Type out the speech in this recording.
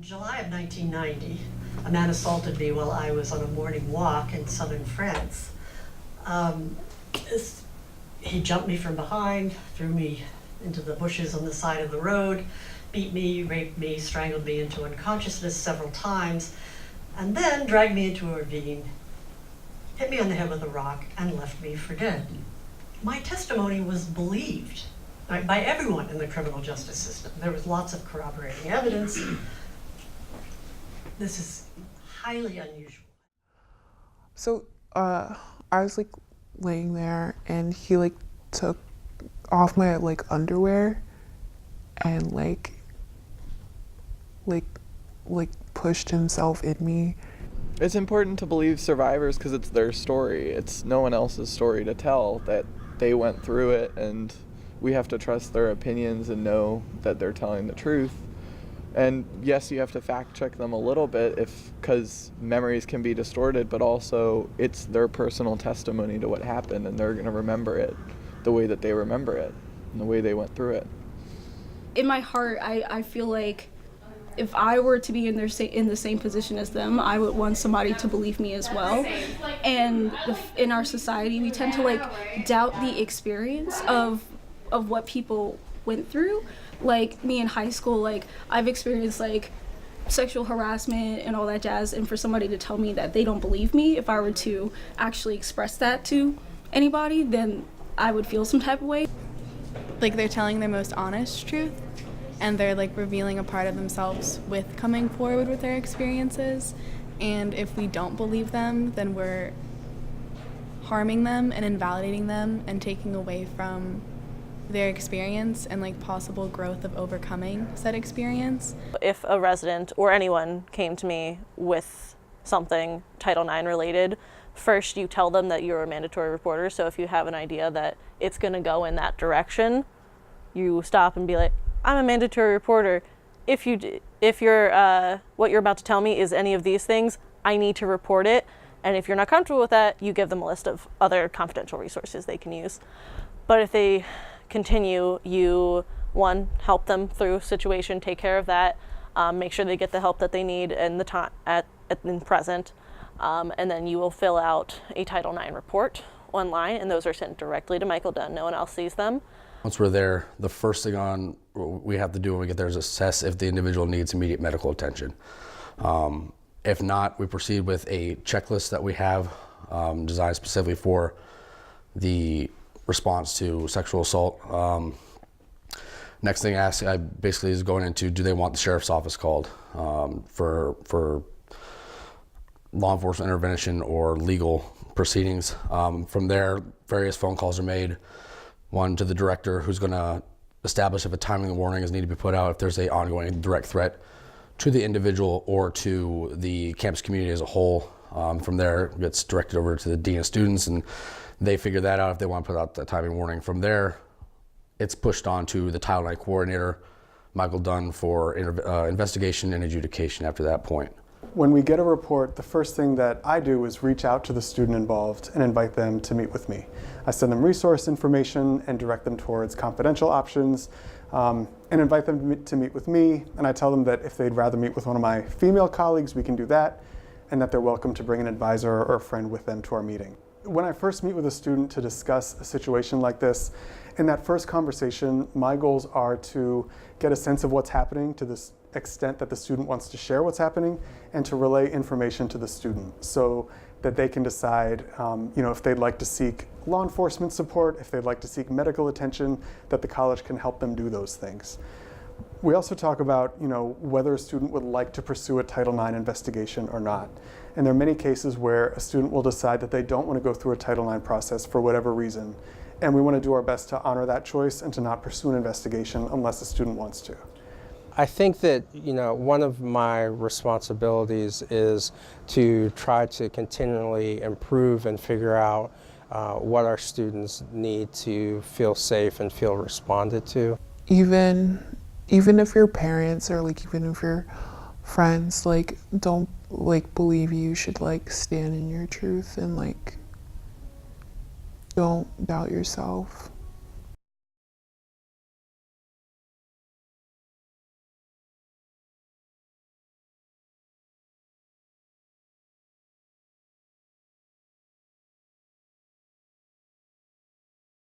July of 1990, a man assaulted me while I was on a morning walk in southern France. He jumped me from behind, threw me into the bushes on the side of the road, beat me, raped me, strangled me into unconsciousness several times, and then dragged me into a ravine, hit me on the head with a rock, and left me for dead. My testimony was believed by everyone in the criminal justice system. There was lots of corroborating evidence. This is highly unusual. So I was laying there, and he took off my underwear and pushed himself in me. It's important to believe survivors because it's their story. It's no one else's story to tell, that they went through it, and we have to trust their opinions and know that they're telling the truth. And yes, you have to fact check them a little bit because memories can be distorted, but also it's their personal testimony to what happened, and they're going to remember it the way that they remember it and the way they went through it. In my heart, I feel like if I were to be in the same position as them, I would want somebody to believe me as well. And in our society, we tend to doubt the experience of what people went through. Like me in high school, I've experienced sexual harassment and all that jazz, and for somebody to tell me that they don't believe me if I were to actually express that to anybody, then I would feel some type of way. They're telling their most honest truth, and they're revealing a part of themselves with coming forward with their experiences. And if we don't believe them, then we're harming them and invalidating them and taking away from their experience and possible growth of overcoming said experience. If a resident or anyone came to me with something Title IX related, first you tell them that you're a mandatory reporter. So if you have an idea that it's going to go in that direction, you stop and be like, I'm a mandatory reporter. If you're what you're about to tell me is any of these things, I need to report it. And if you're not comfortable with that, you give them a list of other confidential resources they can use. But if they continue, you, one, help them through situation, take care of that, make sure they get the help that they need in the time in present, and then you will fill out a Title IX report online, and those are sent directly to Michael Dunn. No one else sees them. Once we're there, the first thing we have to do when we get there is assess if the individual needs immediate medical attention. If not, we proceed with a checklist that we have designed specifically for the response to sexual assault. Next thing I basically is going into, do they want the sheriff's office called for law enforcement intervention or legal proceedings. From there, various phone calls are made. One to the director, who's going to establish if a timely warning is needed to be put out if there's an ongoing direct threat to the individual or to the campus community as a whole. From there, it gets directed over to the dean of students, and they figure that out if they want to put out the timing warning. From there, it's pushed on to the Title IX coordinator, Michael Dunn, for investigation and adjudication after that point. When we get a report, the first thing that I do is reach out to the student involved and invite them to meet with me. I send them resource information and direct them towards confidential options, and invite them to meet with me. And I tell them that if they'd rather meet with one of my female colleagues, we can do that, and that they're welcome to bring an advisor or a friend with them to our meeting. When I first meet with a student to discuss a situation like this, in that first conversation, my goals are to get a sense of what's happening to the extent that the student wants to share what's happening, and to relay information to the student so that they can decide if they'd like to seek law enforcement support, if they'd like to seek medical attention, that the college can help them do those things. We also talk about whether a student would like to pursue a Title IX investigation or not. And there are many cases where a student will decide that they don't want to go through a Title IX process for whatever reason. And we want to do our best to honor that choice and to not pursue an investigation unless the student wants to. I think that one of my responsibilities is to try to continually improve and figure out what our students need to feel safe and feel responded to. Even if your parents or even if your friends don't believe you should stand in your truth and don't doubt yourself.